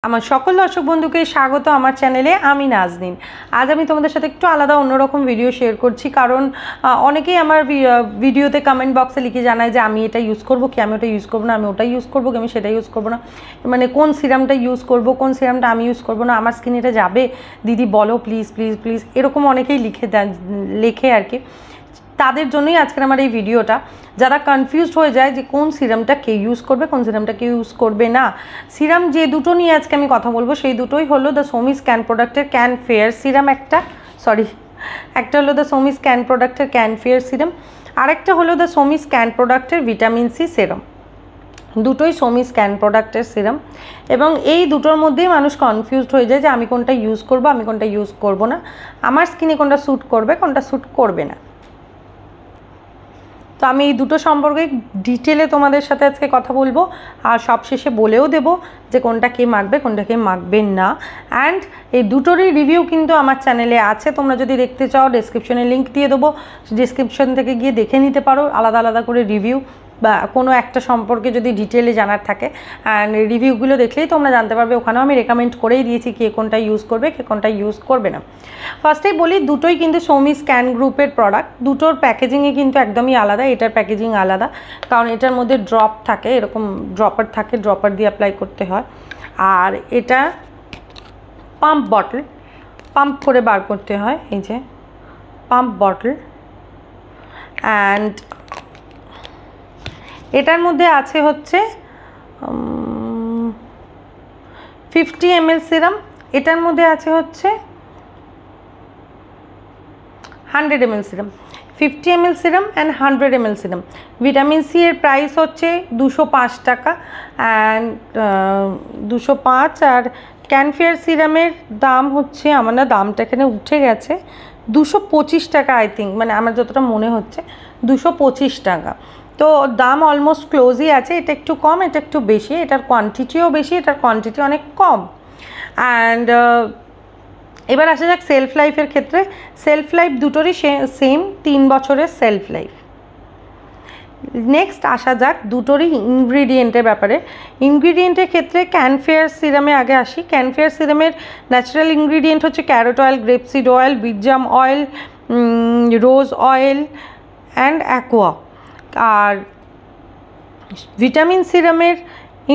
আমার সকল দর্শক বন্ধুকে স্বাগত আমার চ্যানেলে। আমি নাজনীন। আজ আমি তোমাদের সাথে একটু আলাদা অন্যরকম ভিডিও শেয়ার করছি, কারণ অনেকেই আমার ভিডিওতে কমেন্ট বক্সে লিখে জানায় যে আমি এটা ইউজ করব কি, আমি ওটা ইউজ করব না, আমি ওটা ইউজ করব কি, আমি সেটা ইউজ করব না, মানে কোন সিরামটা ইউজ করব, কোন সিরামটা আমি ইউজ করব না, আমার স্কিনে এটা যাবে দিদি বলো প্লিজ প্লিজ প্লিজ, এরকম অনেকেই লেখে আর কি। তাদের জন্যই আজকের আমার এই ভিডিওটা, যারা কনফিউজড হয়ে যায় যে কোন সিরামটা কে ইউজ করবে, কোন সিরামটা কে ইউজ করবে না। সিরাম যে দুটো নিয়ে আজকে আমি কথা বলবো সেই দুটোই হলো দ্য সোমি স্ক্যান প্রোডাক্টের ক্যান ফেয়ার সিরাম, একটা হলো দ্য সোমি স্ক্যান প্রোডাক্টের ক্যান ফেয়ার সিরাম, আরেকটা হলো দ্য সোমি স্ক্যান প্রোডাক্টের ভিটামিন সি সিরাম। দুটোই সোমি স্ক্যান প্রোডাক্টের সিরাম, এবং এই দুটোর মধ্যেই মানুষ কনফিউজড হয়ে যায় যে আমি কোনটা ইউজ করব, আমি কোনটা ইউজ করব না, আমার স্কিনে কোনটা স্যুট করবে, কোনটা স্যুট করবে না। তো আমি এই দুটো সম্পর্কে ডিটেলে তোমাদের সাথে আজকে কথা বলবো, আর সবশেষে বলেও দেব যে কোনটা কে মাখবে কোনটা কে মাখবে না। অ্যান্ড এই দুটোরই রিভিউ কিন্তু আমার চ্যানেলে আছে, তোমরা যদি দেখতে চাও ডেসক্রিপশনে লিঙ্ক দিয়ে দেবো, ডেসক্রিপশন থেকে গিয়ে দেখে নিতে পারো আলাদা আলাদা করে রিভিউ, বা কোনো একটা সম্পর্কে যদি ডিটেলে জানার থাকে। অ্যান্ড রিভিউগুলো দেখলেই তোমরা জানতে পারবে, ওখানেও আমি রেকমেন্ড করেই দিয়েছি কে কোনটা ইউজ করবে কে কোনটা ইউজ করবে না। ফার্স্টেই বলি, দুটোই কিন্তু সোমি স্ক্যান গ্রুপের প্রোডাক্ট, দুটোর প্যাকেজিংয়ে কিন্তু একদমই আলাদা। এটার প্যাকেজিং আলাদা, কারণ এটার মধ্যে ড্রপ থাকে, এরকম ড্রপার থাকে, ড্রপার দিয়ে অ্যাপ্লাই করতে হয়। আর এটা পাম্প বটল, পাম্প করে বার করতে হয়, এই যে পাম্প বটল। অ্যান্ড এটার মধ্যে আছে হচ্ছে 50 ml সিরাম, এটার মধ্যে আছে হচ্ছে 100 ml serum, 50 ml serum and 100 ml serum. Vitamin C এর প্রাইস হচ্ছে 205 টাকা, অ্যান্ড 205। আর ক্যানফেয়ার সিরামের দাম হচ্ছে, আমার না দামটা এখানে উঠে গেছে, 225 টাকা আই থিঙ্ক, মানে আমার যতটা মনে হচ্ছে 225 টাকা। তো দাম অলমোস্ট ক্লোজই আছে, এটা একটু কম এটা একটু বেশি, এটার কোয়ান্টিটিও বেশি এটার কোয়ান্টিটি অনেক কম। অ্যান্ড এবার আসা যাক সেলফ লাইফের ক্ষেত্রে। সেলফ লাইফ দুটোরই সেম 3 বছরের সেলফ লাইফ। নেক্সট আসা যাক দুটোরই ইনগ্রিডিয়েন্টের ব্যাপারে। ইনগ্রিডিয়েন্টের ক্ষেত্রে ক্যানফেয়ার সিরামে আগে আসি। ক্যানফেয়ার সিরামের ন্যাচারাল ইনগ্রিডিয়েন্ট হচ্ছে ক্যারোট অয়েল, গ্রেপসিড অয়েল, বিটজাম oil, rose oil and aqua. আর ভিটামিন সিরামের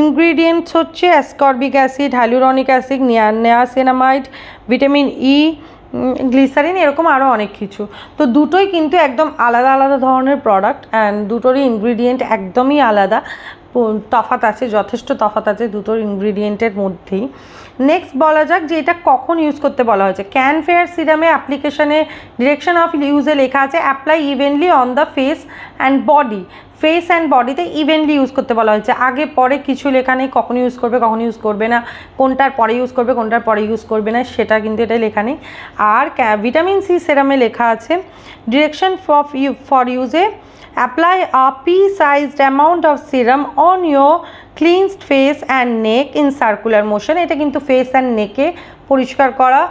ইনগ্রিডিয়েন্টস হচ্ছে ascorbic acid, hyaluronic acid, niacinamide, vitamin E, glycerin, এরকম আরও অনেক কিছু। তো দুটোই কিন্তু একদম আলাদা আলাদা ধরনের প্রোডাক্ট, অ্যান্ড দুটোরই ইনগ্রিডিয়েন্ট একদমই আলাদা, তফাৎ আছে, যথেষ্ট তফাৎ আছে দুটোর ইনগ্রিডিয়েন্টের মধ্যেই। নেক্সট বলা যাক যে এটা কখন ইউজ করতে বলা হয়েছে। ক্যানফেয়ার সিরামে অ্যাপ্লিকেশনে ডিরেকশন অফ ইউজে লেখা আছে apply evenly on the face and body. Face and বডিতে ইভেনলি ইউজ করতে বলা হয়েছে, আগে পরে কিছু লেখা নেই, কখন ইউজ করবে কখন ইউজ করবে না, কোনটার পরে ইউজ করবে কোনটার পরে ইউজ করবে না, সেটা কিন্তু এটা লেখা নেই। আর ভিটামিন সি সিরামে লেখা আছে ডিরেকশন ফর ইউজে apply a pea-sized amount of serum on your cleansed face and neck in circular motion। এটা কিন্তু ফেস অ্যান্ড নেকে পরিষ্কার করা,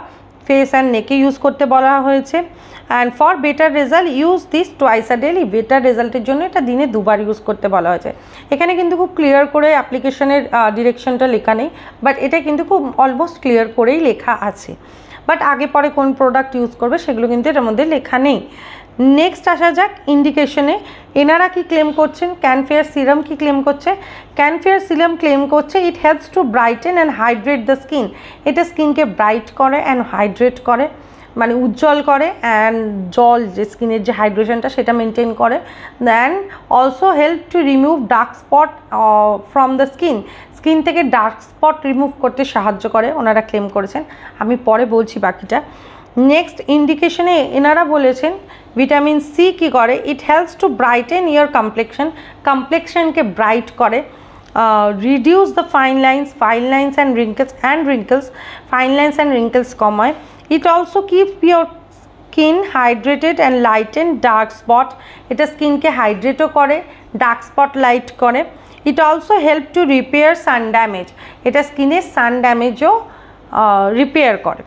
ফেস অ্যান্ড নেকে ইউজ করতে বলা হয়েছে। And for better result use this twice a daily. Better রেজাল্টের জন্য এটা দিনে 2 বার ইউজ করতে বলা হয়েছে। এখানে কিন্তু খুব ক্লিয়ার করে অ্যাপ্লিকেশনের ডিরেকশনটা লেখা নেই, বাট এটা কিন্তু খুব অলমোস্ট ক্লিয়ার করেই লেখা আছে। বাট আগে পরে কোন প্রোডাক্ট ইউজ করবে সেগুলো কিন্তু এটার মধ্যে লেখা নেই। নেক্সট আসা যাক ইন্ডিকেশনে। এনারা কি ক্লেম করছেন, ক্যানফেয়ার সিরাম কি ক্লেম করছে? ক্যানফেয়ার সিরাম ক্লেম করছে ইট helps to brighten and hydrate the skin. এটা স্কিনকে ব্রাইট করে অ্যান্ড হাইড্রেট করে, মানে উজ্জ্বল করে, অ্যান্ড জল যে স্কিনের যে হাইড্রেশনটা সেটা মেনটেন করে। Then also help to remove dark spot from the skin. Skin থেকে ডার্ক স্পট রিমুভ করতে সাহায্য করে, ওনারা ক্লেম করেছেন, আমি পরে বলছি বাকিটা। নেক্সট ইন্ডিকেশনে এনারা বলেছেন ভিটামিন সি কী করে, it helps to brighten your কমপ্লেক্সনকে ব্রাইট করে, reduce the fine lines and wrinkles, fine lines and wrinkles কমায়। It also keeps your skin hydrated and lighten dark spot. এটা স্কিনকে হাইড্রেটও করে, ডার্ক স্পট লাইট করে। It also help to repair sun damage. এটা স্কিনের সান ড্যামেজও repair করে।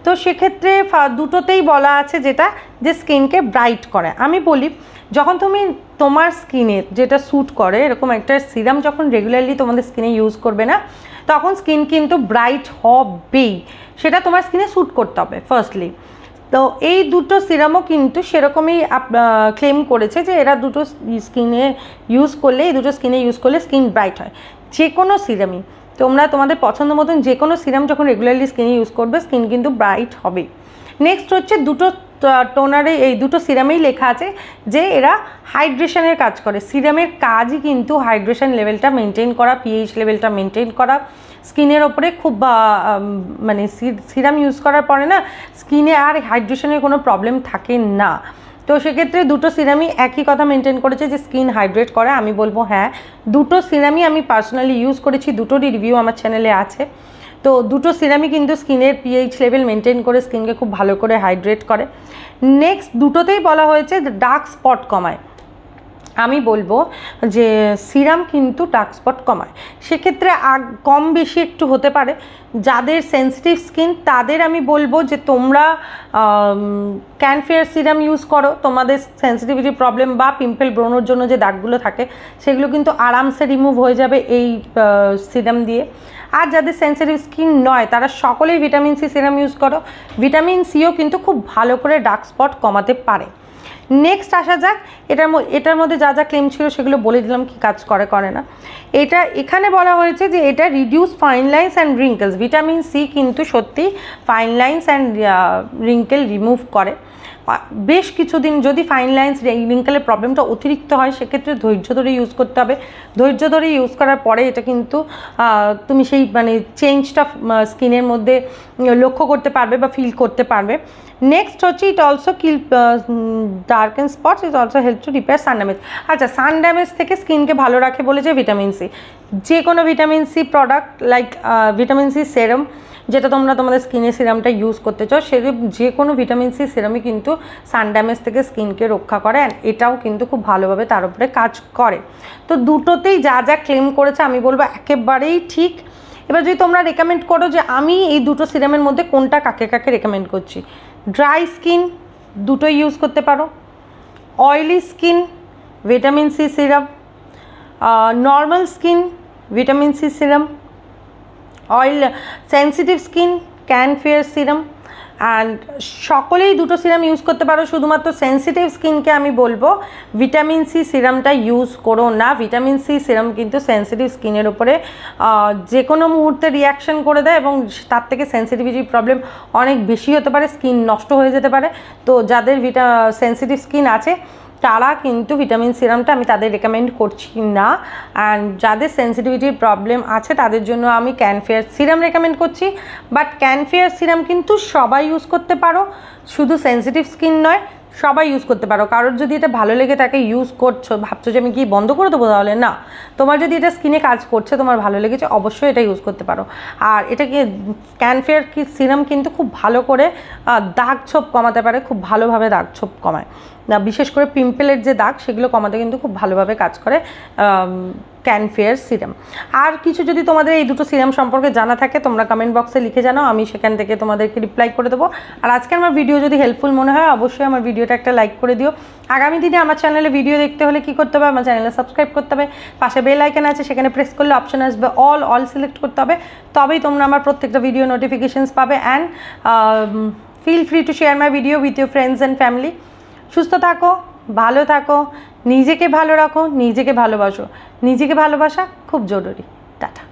তো সেক্ষেত্রে দুটোতেই বলা আছে যেটা যে স্কিনকে ব্রাইট করে। আমি বলি যখন তুমি তোমার স্কিনে যেটা স্যুট করে এরকম একটা সিরাম যখন রেগুলারলি তোমাদের স্কিনে ইউজ করবে না, তখন স্কিন কিন্তু ব্রাইট হবেই, সেটা তোমার স্কিনে স্যুট করতে হবে ফার্স্টলি। তো এই দুটো সিরামও কিন্তু সেরকমই ক্লেম করেছে যে এরা দুটো স্কিনে ইউজ করলে, এই দুটো স্কিনে ইউজ করলে স্কিন ব্রাইট হয়। যে কোনো সিরামই তোমরা তোমাদের পছন্দ মতন যে কোনো সিরাম যখন রেগুলারলি স্কিনে ইউজ করবে স্কিন কিন্তু ব্রাইট হবে। নেক্সট হচ্ছে দুটো টোনারে, এই দুটো সিরামেই লেখা আছে যে এরা হাইড্রেশনের কাজ করে। সিরামের কাজই কিন্তু হাইড্রেশন লেভেলটা মেনটেন করা, পিএইচ লেভেলটা মেনটেন করা। স্কিনের ওপরে খুব মানে সিরাম ইউজ করার পরে না স্কিনে আর হাইড্রেশনের কোনো প্রবলেম থাকে না। তো সেক্ষেত্রে দুটো সিরামই একই কথা মেনটেন করেছে যে স্কিন হাইড্রেট করে। আমি বলবো হ্যাঁ, দুটো সিরামই আমি পার্সোনালি ইউজ করেছি, দুটোরই রিভিউ আমার চ্যানেলে আছে। তো দুটো সিরামই কিন্তু স্কিনের পিএইচ লেভেল মেনটেন করে স্কিনকে খুব ভালো করে হাইড্রেট করে। নেক্সট দুটোতেই বলা হয়েছে ডার্ক স্পট কমায়। আমি বলবো যে সিরাম কিন্তু ডার্ক স্পট কমায়, সেক্ষেত্রে কম বেশি একটু হতে পারে। যাদের সেন্সিটিভ স্কিন তাদের আমি বলবো যে তোমরা ক্যানফেয়ার সিরাম ইউজ করো, তোমাদের সেন্সিটিভিটি প্রবলেম বা পিম্পল ব্রণের জন্য যে দাগগুলো থাকে সেগুলো কিন্তু আরামসে রিমুভ হয়ে যাবে এই সিরাম দিয়ে। আর যাদের সেন্সিটিভ স্কিন নয় তারা সকলেই ভিটামিন সি সিরাম ইউজ করো, ভিটামিন সিও কিন্তু খুব ভালো করে ডার্ক স্পট কমাতে পারে। নেক্সট আসা যাক, এটার মধ্যে যা যা ক্লেম ছিল সেগুলো বলে দিলাম কি কাজ করে না। এটা এখানে বলা হয়েছে যে এটা reduce fine lines and wrinkles. Vitamin C কিন্তু সত্যি fine lines and wrinkle remove করে। বেশ কিছুদিন যদি ফাইন লাইন্স রিঙ্কেলের প্রবলেমটা অতিরিক্ত হয় সেক্ষেত্রে ধৈর্য ধরে ইউজ করতে হবে। ধৈর্য ধরে ইউজ করার পরে এটা কিন্তু তুমি সেই মানে চেঞ্জটা স্কিনের মধ্যে লক্ষ্য করতে পারবে বা ফিল করতে পারবে। নেক্সট হচ্ছে it also kill darken spots, it also help to repair sun damage. আচ্ছা, সান ড্যামেজ থেকে স্কিনকে ভালো রাখে বলেছে ভিটামিন সি। যে কোনো vitamin C product like vitamin C serum, যেটা তোমরা তোমাদের স্কিনের সিরামটা ইউজ করতে চাও, সেরকম যে কোনো ভিটামিন সি সিরামই কিন্তু সান ড্যামেজ থেকে স্কিনকে রক্ষা করে, অ্যান্ড এটাও কিন্তু খুব ভালোভাবে তার উপরে কাজ করে। তো দুটোতেই যা যা ক্লেম করেছে আমি বলবো একেবারেই ঠিক। এবার যদি তোমরা রেকমেন্ড করো যে আমি এই দুটো সিরামের মধ্যে কোনটা কাকে কাকে রেকমেন্ড করছি, ড্রাই স্কিন দুটোই ইউজ করতে পারো, oily skin vitamin C serum, normal skin vitamin C serum, oil sensitive skin ক্যানফেয়ার সিরাম। অ্যান্ড সকলেই দুটো সিরাম ইউজ করতে পারো। শুধুমাত্র সেন্সিটিভ স্কিনকে আমি বলবো ভিটামিন সি সিরামটা ইউজ করো না। ভিটামিন সি সিরাম কিন্তু সেন্সিটিভ স্কিনের উপরে যে কোনো মুহূর্তে রিয়াকশান করে দেয় এবং তার থেকে সেন্সিটিভিটি প্রবলেম অনেক বেশি হতে পারে, স্কিন নষ্ট হয়ে যেতে পারে। তো যাদের সেন্সিটিভ স্কিন আছে তারা কিন্তু ভিটামিন সিরামটা আমি তাদের রেকমেন্ড করছি না। অ্যান্ড যাদের সেন্সিটিভিটির প্রবলেম আছে তাদের জন্য আমি ক্যানফেয়ার সিরাম রেকমেন্ড করছি। বাট ক্যানফেয়ার সিরাম কিন্তু সবাই ইউজ করতে পারো, শুধু সেন্সিটিভ স্কিন নয়, সবাই ইউজ করতে পারো। কারোর যদি এটা ভালো লেগে থাকে ইউজ করছো, ভাবছো যে আমি কি বন্ধ করে দেবো, তাহলে না। তোমার যদি এটা স্কিনে কাজ করছে, তোমার ভালো লেগেছে, অবশ্যই এটা ইউজ করতে পারো। আর এটাকে ক্যানফেয়ার সিরাম কিন্তু খুব ভালো করে দাগ ছোপ কমাতে পারে, খুব ভালোভাবে দাগ ছোপ কমায়, বিশেষ করে পিম্পলের যে দাগ সেগুলো কমাতে কিন্তু খুব ভালোভাবে কাজ করে ক্যানফেয়ার সিরাম। আর কিছু যদি তোমাদের এই দুটো সিরাম সম্পর্কে জানা থাকে তোমরা কমেন্ট বক্সে লিখে জানাও, আমি সেখান থেকে তোমাদেরকে রিপ্লাই করে দেবো। আর আজকে আমার ভিডিও যদি হেল্পফুল মনে হয় অবশ্যই আমার ভিডিওটা একটা লাইক করে দিও। আগামী দিনে আমার চ্যানেলে ভিডিও দেখতে হলে কী করতে হবে, আমার চ্যানেলে সাবস্ক্রাইব করতে হবে, পাশে বেল আইকন আছে সেখানে প্রেস করলে অপশন আসবে অল সিলেক্ট করতে হবে, তবেই তোমরা আমার প্রত্যেকটা ভিডিও নোটিফিকেশানস পাবে। And feel free to share my video with your friends and family. সুস্থ থাকো, ভালো থাকো, নিজেকে ভালো রাখো, নিজেকে ভালোবাসো। নিজেকে ভালোবাসা খুব জরুরি। টাটা।